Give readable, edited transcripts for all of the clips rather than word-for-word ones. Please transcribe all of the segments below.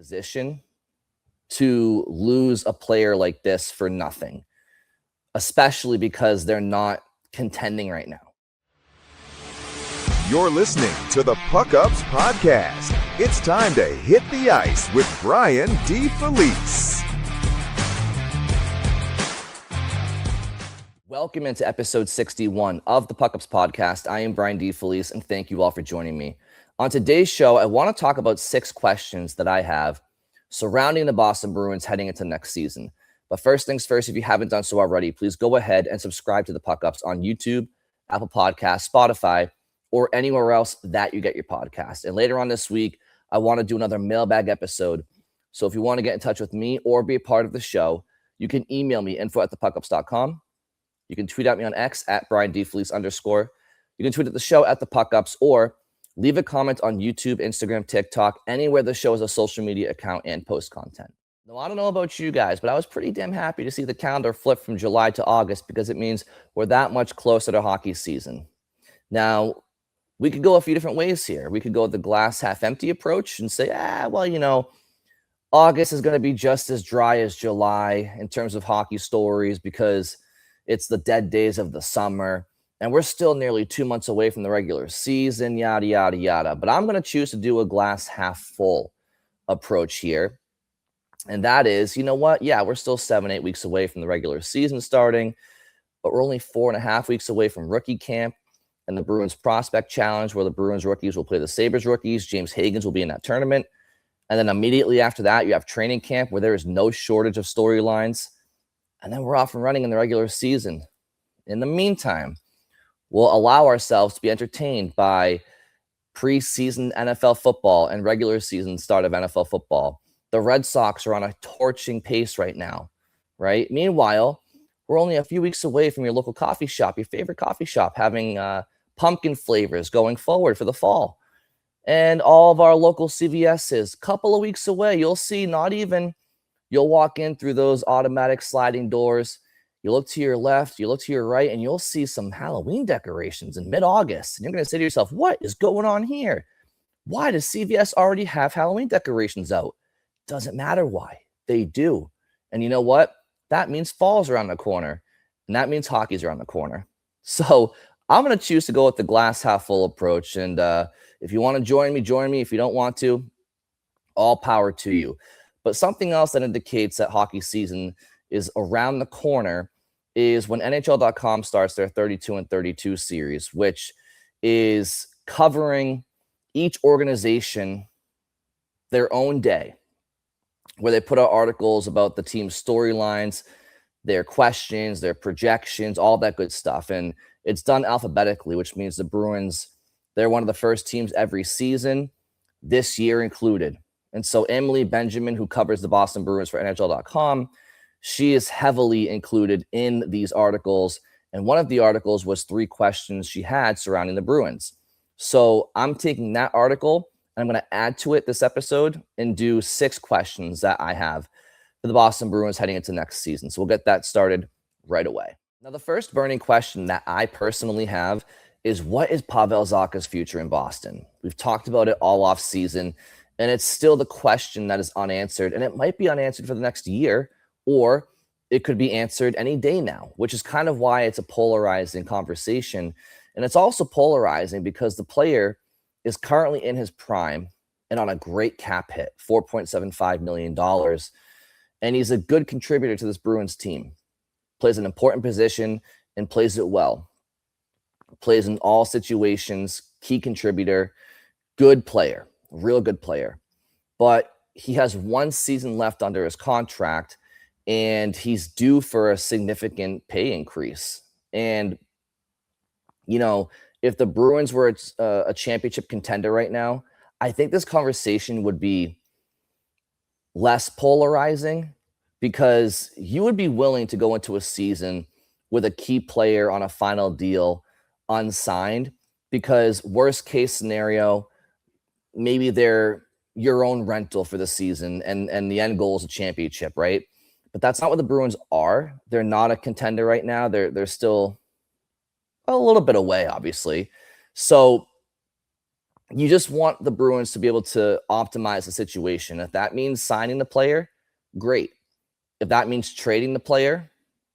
position to lose a player like this for nothing, especially because they're not contending right now. You're listening to the PuckUps Podcast. It's time to hit the ice with Brian D. Felice. Welcome into episode 61 of the PuckUps Podcast. I am Brian D. Felice, and thank you all for joining me. On today's show, I want to talk about 6 questions that I have surrounding the Boston Bruins heading into next season. But first things first, if you haven't done so already, please go ahead and subscribe to the PuckUps on YouTube, Apple Podcasts, Spotify, or anywhere else that you get your podcast. And later on this week, I want to do another mailbag episode. So if you want to get in touch with me or be a part of the show, you can email me, info@thepuckups.com. You can tweet at me on X at @BrianDFelice_. You can tweet at the show at the PuckUps, or leave a comment on YouTube, Instagram, TikTok, anywhere the show has a social media account and post content. Now, I don't know about you guys, but I was pretty damn happy to see the calendar flip from July to August because it means we're that much closer to hockey season. Now, we could go a few different ways here. We could go the glass half empty approach and say, August is going to be just as dry as July in terms of hockey stories because it's the dead days of the summer, and we're still nearly 2 months away from the regular season, yada, yada, yada. But I'm going to choose to do a glass half full approach here. And that is, you know what? Yeah, we're still 7-8 weeks away from the regular season starting, but we're only 4.5 weeks away from rookie camp and the Bruins Prospect Challenge, where the Bruins rookies will play the Sabres rookies. James Hagens will be in that tournament. And then immediately after that, you have training camp where there is no shortage of storylines. And then we're off and running in the regular season. In the meantime, we'll allow ourselves to be entertained by preseason NFL football and regular season start of NFL football. The Red Sox are on a torching pace right now, right? Meanwhile, we're only a few weeks away from your local coffee shop, your favorite coffee shop, having pumpkin flavors going forward for the fall. And all of our local CVS's, couple of weeks away, you'll see you'll walk in through those automatic sliding doors. You look to your left, you look to your right, and you'll see some Halloween decorations in mid-August. And you're going to say to yourself, what is going on here? Why does CVS already have Halloween decorations out? Doesn't matter why. They do. And you know what? That means fall's around the corner. And that means hockey's around the corner. So I'm going to choose to go with the glass half full approach. And if you want to join me. If you don't want to, all power to you. But something else that indicates that hockey season is around the corner is when NHL.com starts their 32-32 series, which is covering each organization their own day, where they put out articles about the team's storylines, their questions, their projections, all that good stuff. And it's done alphabetically, which means the Bruins, they're one of the first teams every season, this year included. And so Emily Benjamin, who covers the Boston Bruins for NHL.com, she is heavily included in these articles. And one of the articles was 3 questions she had surrounding the Bruins. So I'm taking that article and I'm going to add to it this episode and do 6 questions that I have for the Boston Bruins heading into next season. So we'll get that started right away. Now, the first burning question that I personally have is, what is Pavel Zacha's future in Boston? We've talked about it all off season, and it's still the question that is unanswered, and it might be unanswered for the next year, or it could be answered any day now, which is kind of why it's a polarizing conversation. And it's also polarizing because the player is currently in his prime and on a great cap hit, $4.75 million. And he's a good contributor to this Bruins team. Plays an important position and plays it well. Plays in all situations, key contributor, good player, real good player. But he has 1 season left under his contract, and he's due for a significant pay increase. And, if the Bruins were a championship contender right now, I think this conversation would be less polarizing, because you would be willing to go into a season with a key player on a final deal unsigned, because worst case scenario, maybe they're your own rental for the season and the end goal is a championship, right? But that's not what the Bruins are. They're not a contender right now. They're still a little bit away, obviously. So you just want the Bruins to be able to optimize the situation. If that means signing the player, great. If that means trading the player,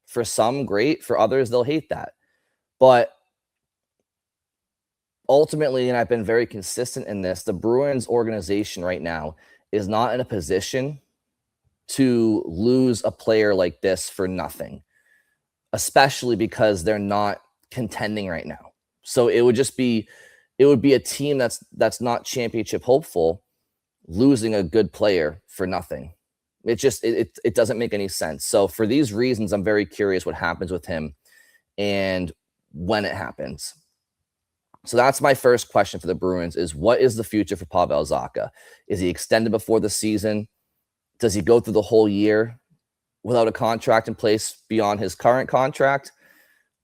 for some, great. For others, they'll hate that. But ultimately, and I've been very consistent in this, the Bruins organization right now is not in a position to lose a player like this for nothing, especially because they're not contending right now. So it would be a team that's not championship hopeful losing a good player for nothing. It doesn't make any sense. So for these reasons, I'm very curious what happens with him and when it happens. So that's my first question for the Bruins is what is the future for Pavel Zacha? Is he extended before the season? Does he go through the whole year without a contract in place beyond his current contract?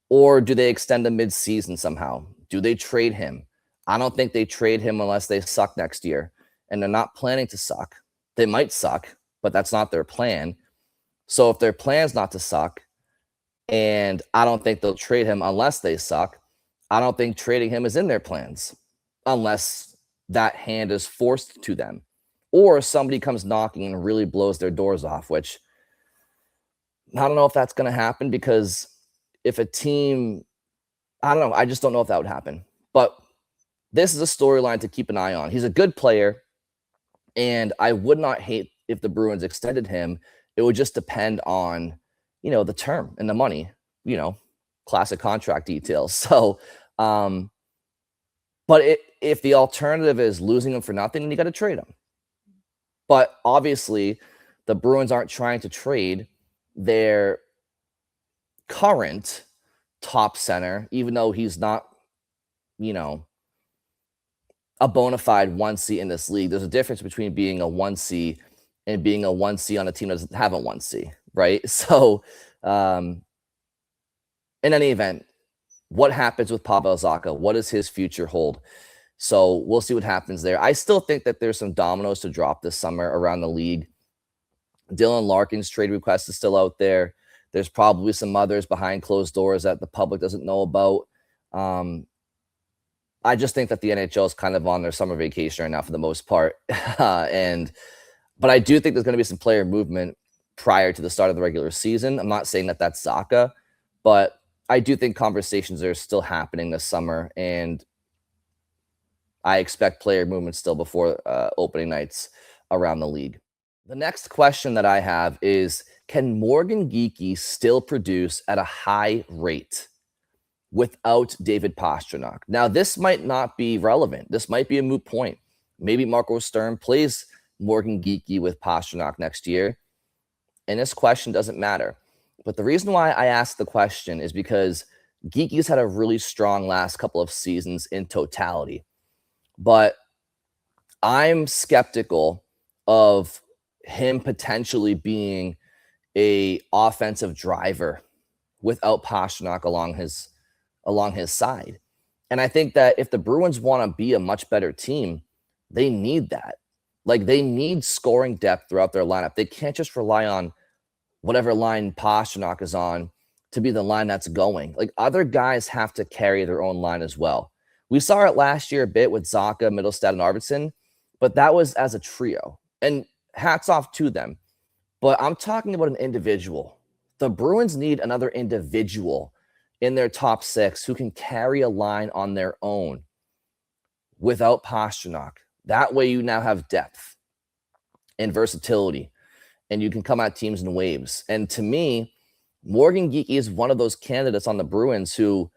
Or do they extend him mid-season somehow? Do they trade him? I don't think they trade him unless they suck next year. And they're not planning to suck. They might suck, but that's not their plan. So if their plan's not to suck, and I don't think they'll trade him unless they suck, I don't think trading him is in their plans unless that hand is forced to them. Or somebody comes knocking and really blows their doors off, which I don't know if that's going to happen because if a team, I don't know, I just don't know if that would happen. But this is a storyline to keep an eye on. He's a good player, and I would not hate if the Bruins extended him. It would just depend on, the term and the money, classic contract details. So, but if the alternative is losing him for nothing, then you got to trade him. But obviously, the Bruins aren't trying to trade their current top center, even though he's not, a bona fide 1C in this league. There's a difference between being a 1C and being a 1C on a team that doesn't have a 1C, right? So, in any event, what happens with Pavel Zacha? What does his future hold? So we'll see what happens there. I still think that there's some dominoes to drop this summer around the league. Dylan Larkin's trade request is still out there. There's probably some others behind closed doors that the public doesn't know about. I just think that the NHL is kind of on their summer vacation right now for the most part. But I do think there's going to be some player movement prior to the start of the regular season. I'm not saying that that's Zacha, but I do think conversations are still happening this summer, and I expect player movement still before opening nights around the league. The next question that I have is, can Morgan Geekie still produce at a high rate without David Pastrnak? Now, this might not be relevant. This might be a moot point. Maybe Marco Sturm plays Morgan Geekie with Pastrnak next year, and this question doesn't matter. But the reason why I asked the question is because Geekie's had a really strong last couple of seasons in totality. But I'm skeptical of him potentially being a offensive driver without Pastrnak along his side. And I think that if the Bruins want to be a much better team, they need that. Like, they need scoring depth throughout their lineup. They can't just rely on whatever line Pastrnak is on to be the line that's going. Like, other guys have to carry their own line as well. We saw it last year a bit with Zacha, Middlestad, and Arvidsson, but that was as a trio. And hats off to them. But I'm talking about an individual. The Bruins need another individual in their top six who can carry a line on their own without Pastrnak. That way you now have depth and versatility, and you can come at teams in waves. And to me, Morgan Geekie is one of those candidates on the Bruins who,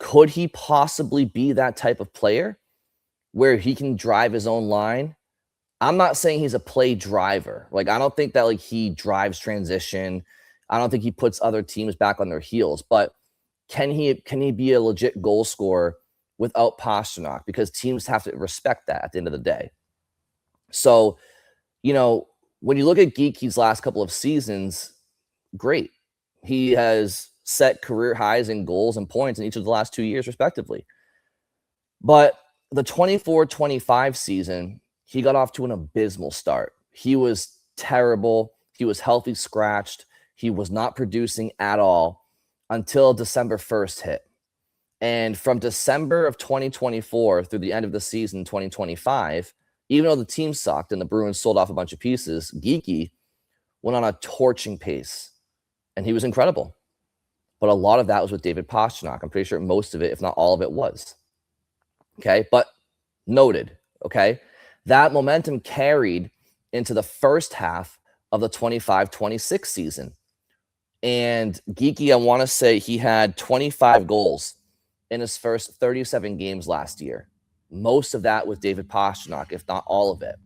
could he possibly be that type of player where he can drive his own line? I'm not saying he's a play driver. Like, I don't think that he drives transition. I don't think he puts other teams back on their heels. But can he be a legit goal scorer without Pastrnak? Because teams have to respect that at the end of the day. So, when you look at Geekie's last couple of seasons, great. He has set career highs in goals and points in each of the last 2 years, respectively. But the 24-25 season, he got off to an abysmal start. He was terrible. He was healthy scratched. He was not producing at all until December 1st hit. And from December of 2024 through the end of the season 2025, even though the team sucked and the Bruins sold off a bunch of pieces, Geekie went on a torching pace, and he was incredible. But a lot of that was with David Pastrnak. I'm pretty sure most of it, if not all of it, was. Okay, but noted, okay? That momentum carried into the first half of the 25-26 season. And Geekie, I want to say he had 25 goals in his first 37 games last year. Most of that with David Pastrnak, if not all of it.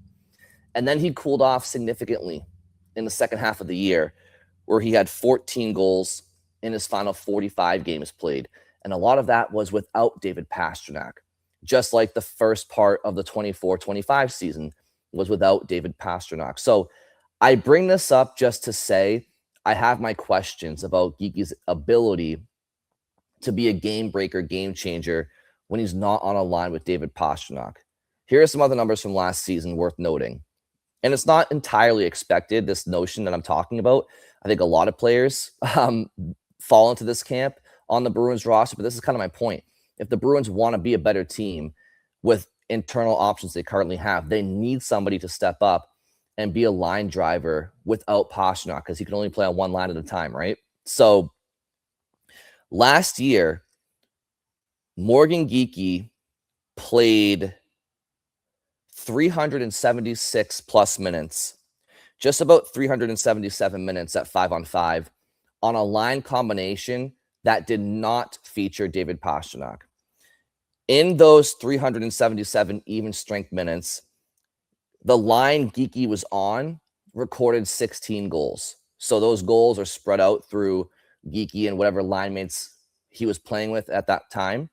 And then he cooled off significantly in the second half of the year, where he had 14 goals in his final 45 games played. And a lot of that was without David Pastrnak, just like the first part of the 24-25 season was without David Pastrnak. So I bring this up just to say I have my questions about Geekie's ability to be a game breaker, game changer when he's not on a line with David Pastrnak. Here are some other numbers from last season worth noting. And it's not entirely expected, this notion that I'm talking about. I think a lot of players fall into this camp on the Bruins roster, but this is kind of my point. If the Bruins want to be a better team with internal options they currently have, they need somebody to step up and be a line driver without Pastrnak, because he can only play on one line at a time, right? So last year, Morgan Geekie played 376 plus minutes, just about 377 minutes at 5-on-5 on a line combination that did not feature David Pastrnak. In those 377 even strength minutes, the line Geekie was on recorded 16 goals. So those goals are spread out through Geekie and whatever line mates he was playing with at that time.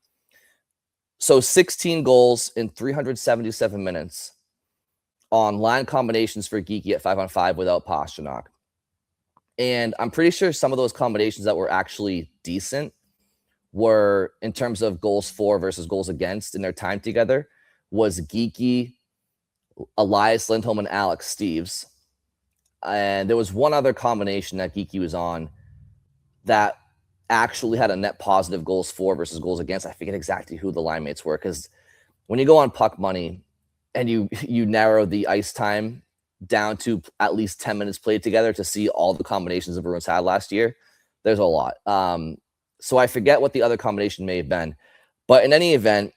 So 16 goals in 377 minutes on line combinations for Geekie at 5-on-5 without Pastrnak. And I'm pretty sure some of those combinations that were actually decent were, in terms of goals for versus goals against in their time together, was Geekie, Elias Lindholm, and Alex Steves. And there was one other combination that Geekie was on that actually had a net positive goals for versus goals against. I forget exactly who the line mates were, because when you go on Puck Money and you narrow the ice time down to at least 10 minutes played together to see all the combinations the Bruins had last year, there's a lot. So I forget what the other combination may have been. But in any event,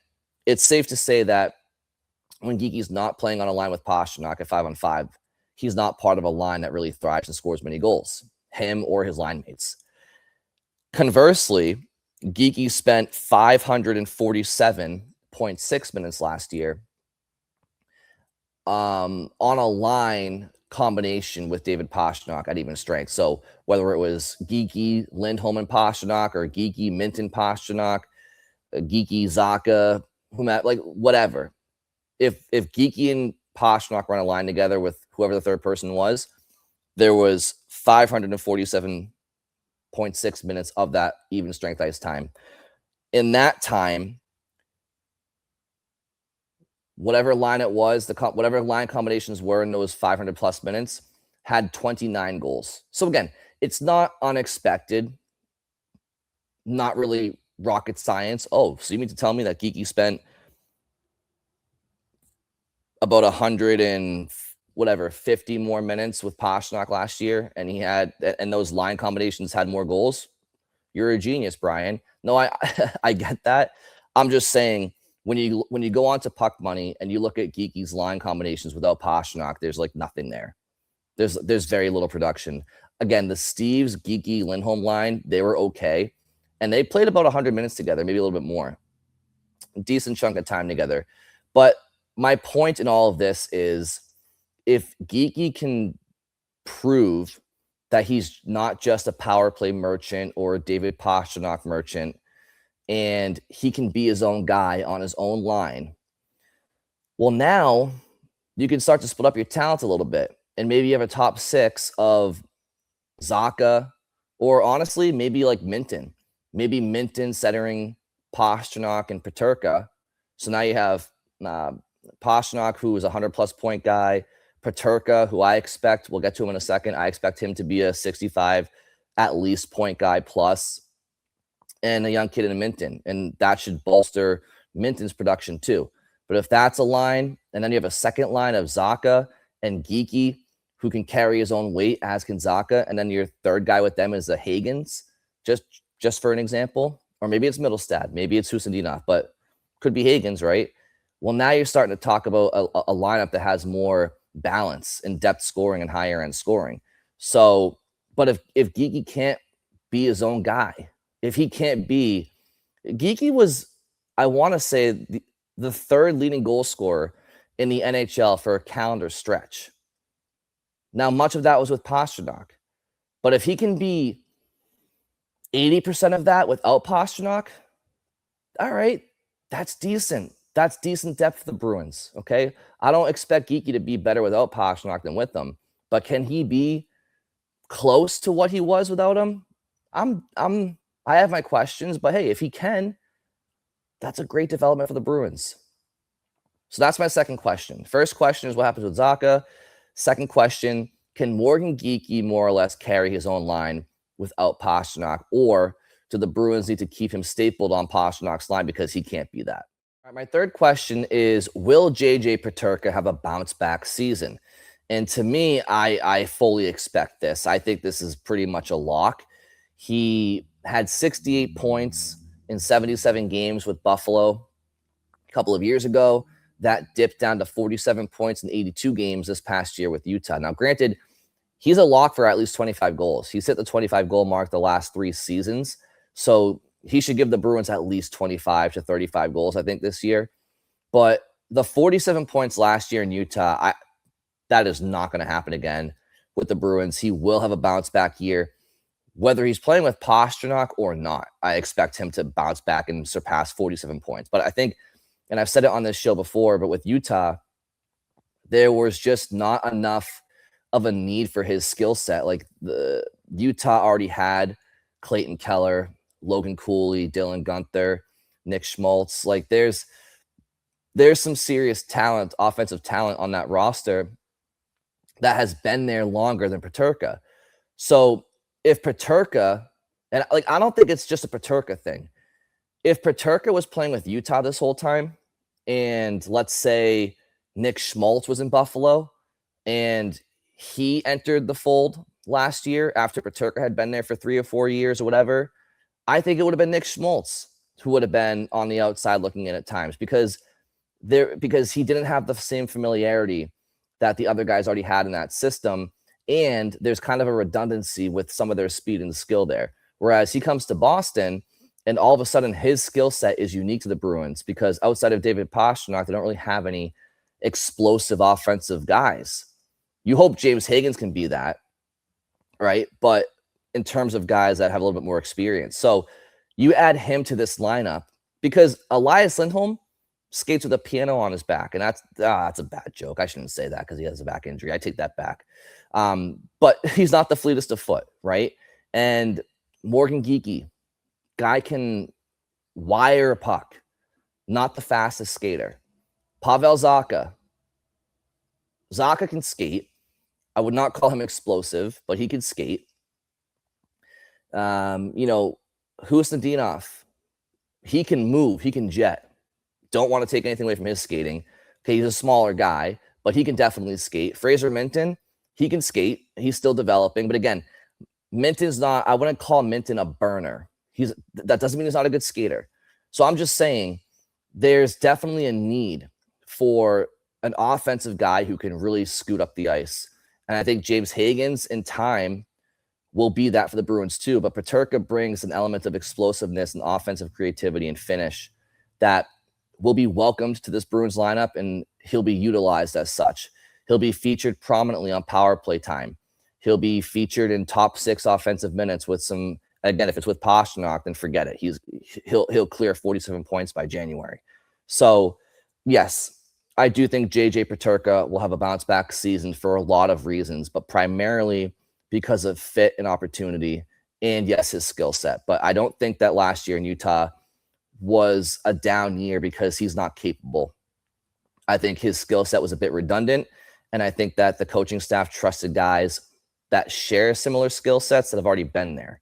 it's safe to say that when Geekie's not playing on a line with Pastrnak at 5-on-5, he's not part of a line that really thrives and scores many goals, him or his line mates. Conversely, Geekie spent 547.6 minutes last year on a line combination with David Pastrnak at even strength. So whether it was Geekie, Lindholm, and Pastrnak, or Geekie, Minton, Pastrnak, Geekie, Zacha, like whatever. If Geekie and Pastrnak run a line together with whoever the third person was, there was 547.6 minutes of that even strength ice time. In that time, whatever line it was, whatever line combinations were in those 500 plus minutes, had 29 goals. So again, it's not unexpected, not really rocket science. Oh, so you mean to tell me that Geekie spent about 50 more minutes with Pastrnak last year, and those line combinations had more goals? You're a genius, Brian. No, I get that. I'm just saying, when you go on to Puck Money and you look at Geekie's line combinations without Pastrnak, there's like nothing there. There's very little production. Again, the Steves, Geekie, Lindholm line, they were okay, and they played about 100 minutes together, maybe a little bit more. Decent chunk of time together. But my point in all of this is, if Geekie can prove that he's not just a power play merchant or a David Pastrnak merchant, and he can be his own guy on his own line, well, now you can start to split up your talent a little bit. And maybe you have a top six of Zacha, or honestly, maybe like Minton. Maybe Minton centering Pastrnak and Peterka. So now you have Pastrnak, who is a 100-plus point guy. Peterka, who I expect, we'll get to him in a second, I expect him to be a 65 at least point guy plus. and a young kid in Minton, and that should bolster Minton's production too. But if that's a line, and then you have a second line of Zacha and Geeky, who can carry his own weight, as can Zacha, and then your third guy with them is a Hagens, just for an example, or maybe it's Middlestad, maybe it's Husendinov, but could be Hagens, right? Well, now you're starting to talk about a lineup that has more balance and depth scoring and higher end scoring. So, but if Geeky can't be his own guy, if he can't be, Geeky was, I want to say, the third leading goal scorer in the NHL for a calendar stretch. Now, much of that was with Pastrnak, but if he can be 80% of that without Pastrnak, all right, that's decent. That's decent depth for the Bruins, okay? I don't expect Geeky to be better without Pastrnak than with them, but can he be close to what he was without him? I have my questions, but hey, if he can, that's a great development for the Bruins. So that's my second question. First question is what happens with Zacha. Second question, can Morgan Geeky more or less carry his own line without Pastrnak, or do the Bruins need to keep him stapled on Pasternak's line because he can't be that? All right, my third question is, will JJ Peterka have a bounce back season? And to me, I fully expect this. I think this is pretty much a lock. He had 68 points in 77 games with Buffalo a couple of years ago. That dipped down to 47 points in 82 games this past year with Utah. Now, granted, he's a lock for at least 25 goals. He's hit the 25 goal mark the last 3 seasons. So he should give the Bruins at least 25 to 35 goals, I think, this year. But the 47 points last year in Utah, that is not going to happen again with the Bruins. He will have a bounce back year. Whether he's playing with Pastrnak or not, I expect him to bounce back and surpass 47 points. But I think, and I've said it on this show before, but with Utah, there was just not enough of a need for his skill set. Like, the Utah already had Clayton Keller, Logan Cooley, Dylan Guenther, Nick Schmaltz. Like, there's some serious talent, offensive talent on that roster that has been there longer than Peterka. So if Peterka, and like, I don't think it's just a Peterka thing. If Peterka was playing with Utah this whole time, and let's say Nick Schmaltz was in Buffalo, and he entered the fold last year after Peterka had been there for 3 or 4 years or whatever, I think it would have been Nick Schmaltz who would have been on the outside looking in at times, because he didn't have the same familiarity that the other guys already had in that system. And there's kind of a redundancy with some of their speed and skill there. Whereas he comes to Boston, and all of a sudden his skill set is unique to the Bruins, because outside of David Pastrnak, they don't really have any explosive offensive guys. You hope James Hagens can be that, right? But in terms of guys that have a little bit more experience. So you add him to this lineup, because Elias Lindholm skates with a piano on his back. And that's a bad joke. I shouldn't say that because he has a back injury. I take that back. But he's not the fleetest of foot, right? And Morgan Geeky, guy can wire a puck, not the fastest skater. Pavel Zacha can skate. I would not call him explosive, but he can skate. Husendinov, he can move, he can jet. Don't want to take anything away from his skating. Okay, he's a smaller guy, but he can definitely skate. Fraser Minton, he can skate. He's still developing. But again, Minton's not, I wouldn't call Minton a burner. That doesn't mean he's not a good skater. So I'm just saying there's definitely a need for an offensive guy who can really scoot up the ice. And I think James Hagens in time will be that for the Bruins too. But Peterka brings an element of explosiveness and offensive creativity and finish that will be welcomed to this Bruins lineup, and he'll be utilized as such. He'll be featured prominently on power play time. He'll be featured in top 6 offensive minutes with some, again, if it's with Pastrnak, then forget it. He'll clear 47 points by January. So yes, I do think JJ Peterka will have a bounce back season for a lot of reasons, but primarily because of fit and opportunity, and yes, his skill set. But I don't think that last year in Utah was a down year because he's not capable. I think his skill set was a bit redundant, and I think that the coaching staff trusted guys that share similar skill sets that have already been there.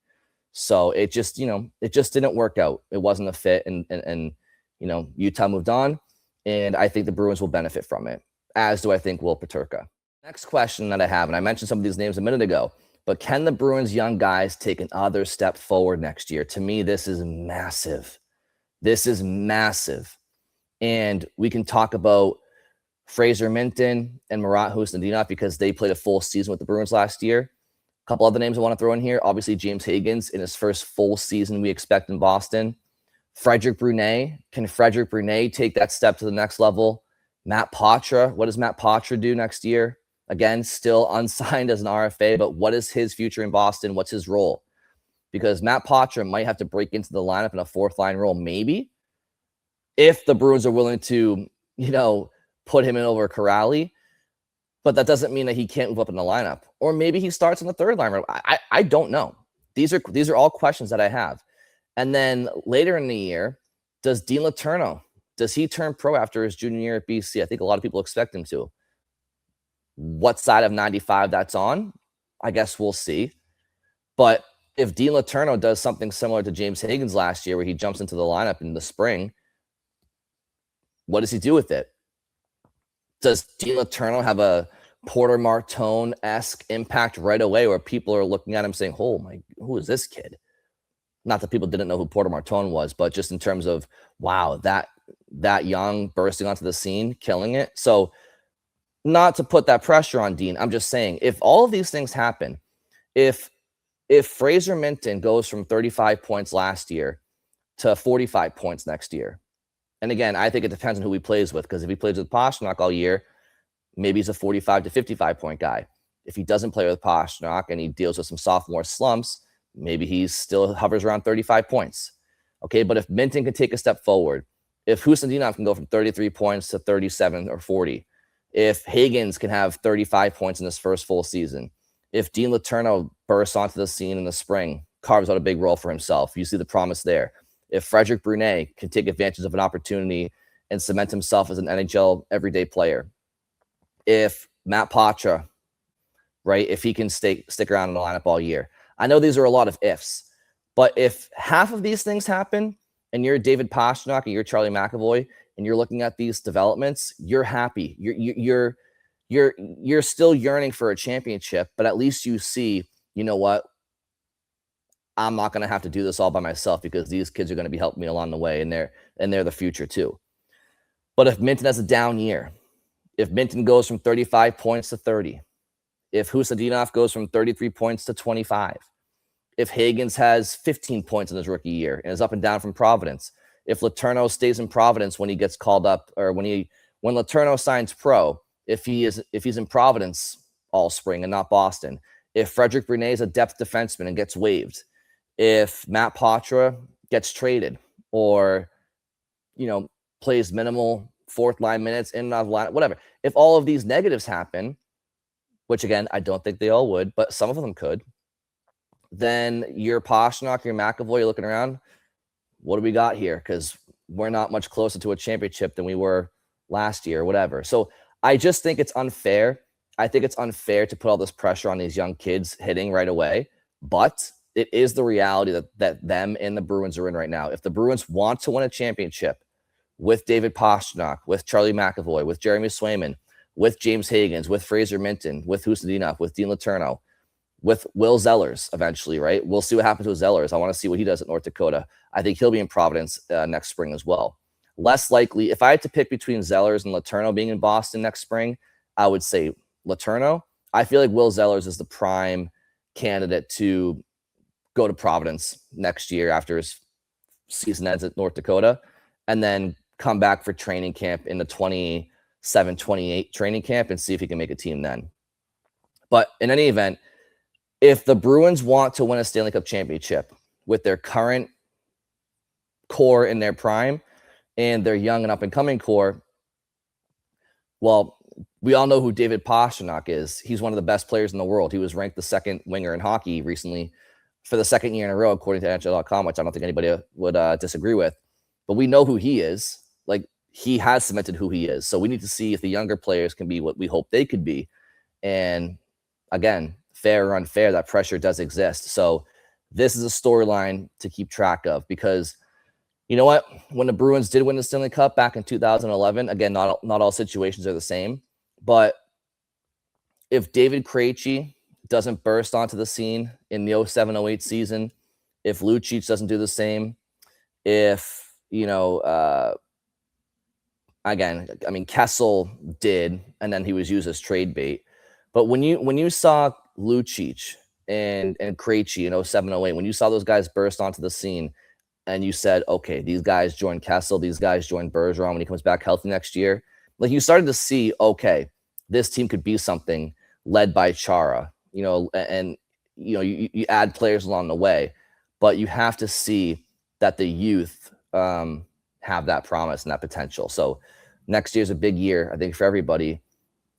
So it just didn't work out. It wasn't a fit, and Utah moved on, and I think the Bruins will benefit from it, as do I think Will Peterka. Next question that I have, and I mentioned some of these names a minute ago, but can the Bruins young guys take another step forward next year? To me, this is massive. This is massive. And we can talk about Fraser Minten and Murat Husnudinov because they played a full season with the Bruins last year. A couple other names I want to throw in here. Obviously, James Higgins in his first full season we expect in Boston. Frederic Brunet. Can Frederic Brunet take that step to the next level? Matt Poitras. What does Matt Poitras do next year? Again, still unsigned as an RFA, but what is his future in Boston? What's his role? Because Matt Poitras might have to break into the lineup in a fourth line role, maybe, if the Bruins are willing to, put him in over Corrali. But that doesn't mean that he can't move up in the lineup. Or maybe he starts in the third line. I don't know. These are all questions that I have. And then later in the year, does Dean Letourneau, does he turn pro after his junior year at BC? I think a lot of people expect him to. What side of 95 that's on, I guess we'll see. But if Dean Letourneau does something similar to James Higgins last year, where he jumps into the lineup in the spring, what does he do with it? Does Dean Letourneau have a Porter Martone-esque impact right away, where people are looking at him saying, "Oh my, who is this kid?" Not that people didn't know who Porter Martone was, but just in terms of, wow, that young, bursting onto the scene, killing it. So, not to put that pressure on Dean, I'm just saying, if all of these things happen, if Fraser Minten goes from 35 points last year to 45 points next year, and again, I think it depends on who he plays with, because if he plays with Pastrnak all year, maybe he's a 45 to 55 point guy. If he doesn't play with Pastrnak and he deals with some sophomore slumps, maybe he still hovers around 35 points. Okay, but if Minten can take a step forward, if Husnudinov can go from 33 points to 37 or 40, if Higgins can have 35 points in his first full season, if Dean Letourneau bursts onto the scene in the spring, carves out a big role for himself, you see the promise there. If Frederic Brunet can take advantage of an opportunity and cement himself as an NHL everyday player, if Matt Poitras, right, if he can stick around in the lineup all year. I know these are a lot of ifs, but if half of these things happen and you're David Pastrnak and you're Charlie McAvoy and you're looking at these developments, you're happy. You're still yearning for a championship, but at least you see, you know what? I'm not going to have to do this all by myself, because these kids are going to be helping me along the way, and they're the future too. But if Minten has a down year, if Minten goes from 35 points to 30, if Husnudinov goes from 33 points to 25, if Higgins has 15 points in his rookie year and is up and down from Providence, if Letourneau stays in Providence when he gets called up, or when Letourneau signs pro, if he's in Providence all spring and not Boston, if Frederic Brunet is a depth defenseman and gets waived, if Matt Poitras gets traded, or plays minimal fourth line minutes in and out of the line, whatever. If all of these negatives happen, which again, I don't think they all would, but some of them could, then you're Pastrnak, you're McAvoy, you're looking around, what do we got here? Because we're not much closer to a championship than we were last year, or whatever. So I just think it's unfair. I think it's unfair to put all this pressure on these young kids hitting right away, but it is the reality that them and the Bruins are in right now. If the Bruins want to win a championship with David Pastrnak, with Charlie McAvoy, with Jeremy Swayman, with James Higgins, with Fraser Minten, with Husnudinov, with Dean Letourneau, with Will Zellers eventually, right? We'll see what happens with Zellers. I want to see what he does at North Dakota. I think he'll be in Providence next spring as well. Less likely, if I had to pick between Zellers and Letourneau being in Boston next spring, I would say Letourneau. I feel like Will Zellers is the prime candidate to go to Providence next year after his season ends at North Dakota, and then come back for training camp in the 27-28 training camp and see if he can make a team then. But in any event, if the Bruins want to win a Stanley Cup championship with their current core in their prime and their young and up-and-coming core, well, we all know who David Pastrnak is. He's one of the best players in the world. He was ranked the second winger in hockey recently for the second year in a row, according to NHL.com, which I don't think anybody would disagree with. But we know who he is. Like, he has cemented who he is. So we need to see if the younger players can be what we hope they could be. And again, fair or unfair, that pressure does exist. So this is a storyline to keep track of, because you know what? When the Bruins did win the Stanley Cup back in 2011, again, not all situations are the same, but if David Krejci doesn't burst onto the scene in the 07-08 season, if Lucic doesn't do the same, if, again, I mean, Kessel did, and then he was used as trade bait. But when you saw Lucic and Krejci in 07-08, when you saw those guys burst onto the scene, and you said, okay, these guys join Kessel, these guys join Bergeron when he comes back healthy next year, like you started to see, okay, this team could be something led by Chara, and you add players along the way, but you have to see that the youth have that promise and that potential. So next year's a big year, I think, for everybody.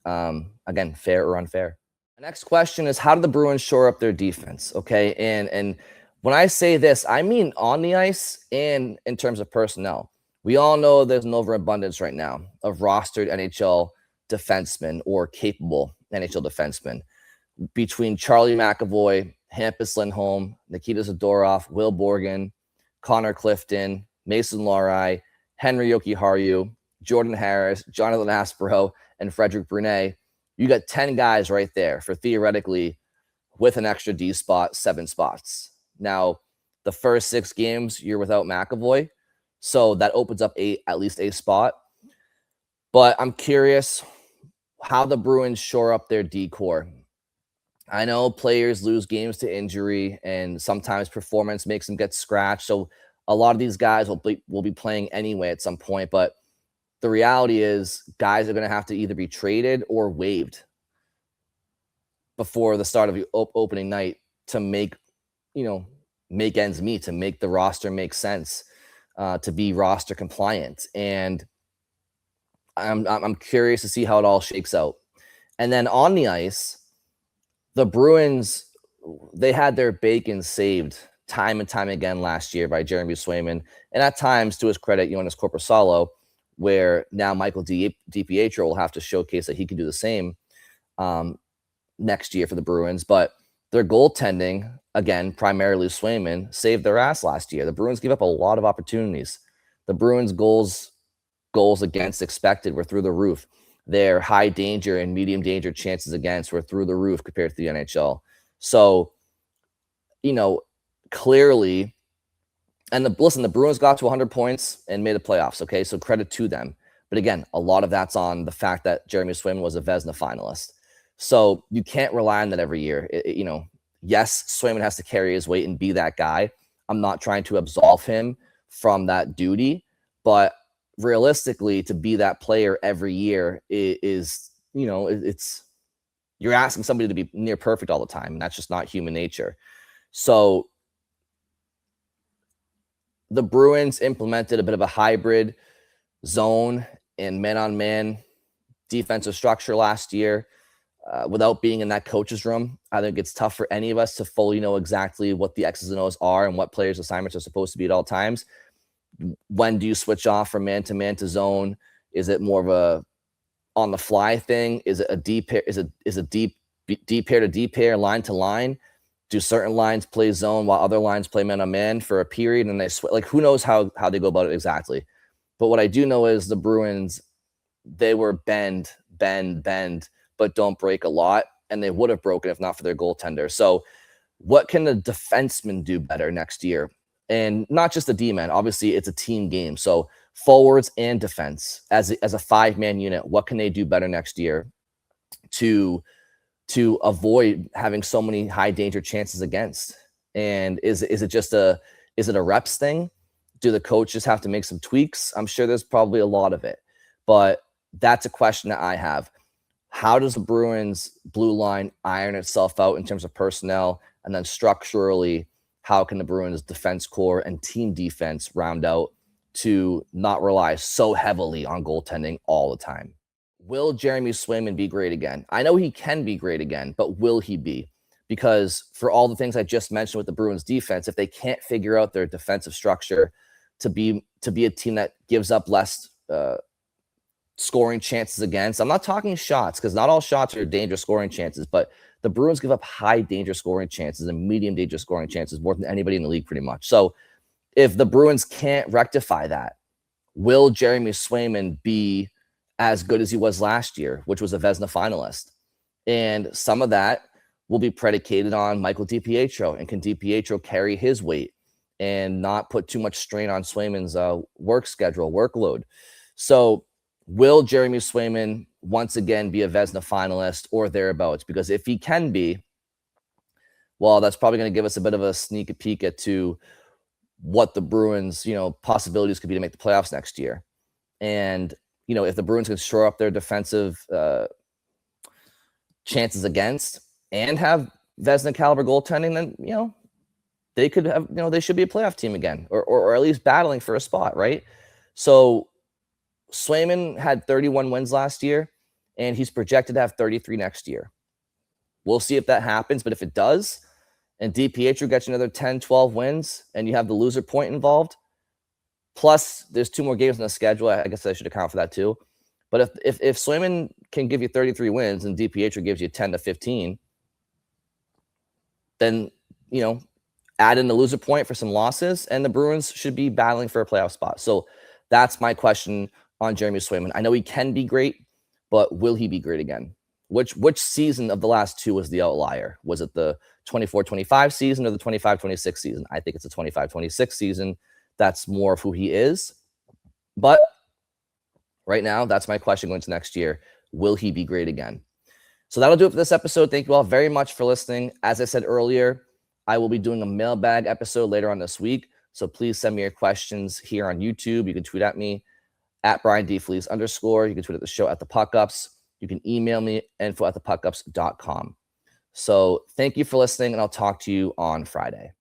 Again, fair or unfair. The next question is, how do the Bruins shore up their defense? Okay, and when I say this, I mean on the ice and in terms of personnel. We all know there's an overabundance right now of rostered NHL defensemen or capable NHL defensemen. Between Charlie McAvoy, Hampus Lindholm, Nikita Zadorov, Will Borgen, Connor Clifton, Mason Lohrei, Henry Jokiharju, Jordan Harris, Jonathan Aspero, and Frederick Brunet, you got 10 guys right there for, theoretically, with an extra D spot, 7 spots. Now, the first 6 games, you're without McAvoy, so that opens up at least a spot. But I'm curious how the Bruins shore up their D-core. I know players lose games to injury, and sometimes performance makes them get scratched. So a lot of these guys will be playing anyway at some point. But the reality is, guys are going to have to either be traded or waived before the start of the opening night to make ends meet, to make the roster make sense, to be roster compliant. And I'm curious to see how it all shakes out. And then on the ice, the Bruins, they had their bacon saved time and time again last year by Jeremy Swayman, and at times, to his credit, Jonas Korpisalo, where now Michael DiPietro will have to showcase that he can do the same next year for the Bruins. But their goaltending, again, primarily Swayman, saved their ass last year. The Bruins gave up a lot of opportunities. The Bruins' goals against expected were through the roof. Their high danger and medium danger chances against were through the roof compared to the NHL. So, clearly, and the Bruins got to 100 points and made the playoffs. Okay, so credit to them. But again, a lot of that's on the fact that Jeremy Swayman was a Vezina finalist. So you can't rely on that every year. Yes, Swayman has to carry his weight and be that guy. I'm not trying to absolve him from that duty, but realistically, to be that player every year is you're asking somebody to be near perfect all the time, and that's just not human nature. So the Bruins implemented a bit of a hybrid zone and man-on-man defensive structure last year. Without being in that coach's room, I think it's tough for any of us to fully know exactly what the X's and O's are and what players' assignments are supposed to be at all times. When do you switch off from man-to-man to zone? Is it more of a on-the-fly thing? Is it a deep pair? Is a deep pair to deep pair, line to line? Do certain lines play zone while other lines play man-on-man for a period, and they switch? Like, who knows how they go about it exactly? But what I do know is the Bruins, they were bend, but don't break a lot, and they would have broken if not for their goaltender. So what can the defensemen do better next year? And not just the D-man. Obviously, it's a team game. So forwards and defense, as a 5-man unit, what can they do better next year to avoid having so many high danger chances against? And is it a reps thing? Do the coaches have to make some tweaks? I'm sure there's probably a lot of it, but that's a question that I have. How does the Bruins blue line iron itself out in terms of personnel? And then structurally, how can the Bruins defense core and team defense round out to not rely so heavily on goaltending all the time? Will Jeremy Swayman be great again? I know he can be great again, but will he be? Because for all the things I just mentioned with the Bruins defense, if they can't figure out their defensive structure to be a team that gives up less scoring chances against. I'm not talking shots because not all shots are dangerous scoring chances, but the Bruins give up high danger scoring chances and medium danger scoring chances more than anybody in the league pretty much. So if the Bruins can't rectify that, will Jeremy Swayman be as good as he was last year, which was a Vezina finalist? And some of that will be predicated on Michael DiPietro. And can DiPietro carry his weight and not put too much strain on Swayman's work schedule, workload? So will Jeremy Swayman once again be a Vezina finalist or thereabouts? Because if he can be, well, that's probably going to give us a bit of a sneak peek to what the Bruins, possibilities could be to make the playoffs next year. And, if the Bruins can shore up their defensive chances against and have Vezina caliber goaltending, then, they could have, they should be a playoff team again, or at least battling for a spot, right? So Swayman had 31 wins last year, and he's projected to have 33 next year. We'll see if that happens, but if it does, and DiPietro gets another 10, 12 wins, and you have the loser point involved, plus there's 2 more games on the schedule. I guess I should account for that too. But if Swayman can give you 33 wins and DiPietro gives you 10 to 15, then, add in the loser point for some losses, and the Bruins should be battling for a playoff spot. So that's my question on Jeremy Swayman. I know he can be great, but will he be great again? Which season of the last 2 was the outlier? Was it the 24-25 season or the 25-26 season? I think it's the 25-26 season. That's more of who he is. But right now, that's my question going to next year. Will he be great again? So that'll do it for this episode. Thank you all very much for listening. As I said earlier, I will be doing a mailbag episode later on this week. So please send me your questions here on YouTube. You can tweet at me at @BrianDFleece_. You can tweet at the show at the PuckUps. You can email me info@thepuckups.com. So thank you for listening, and I'll talk to you on Friday.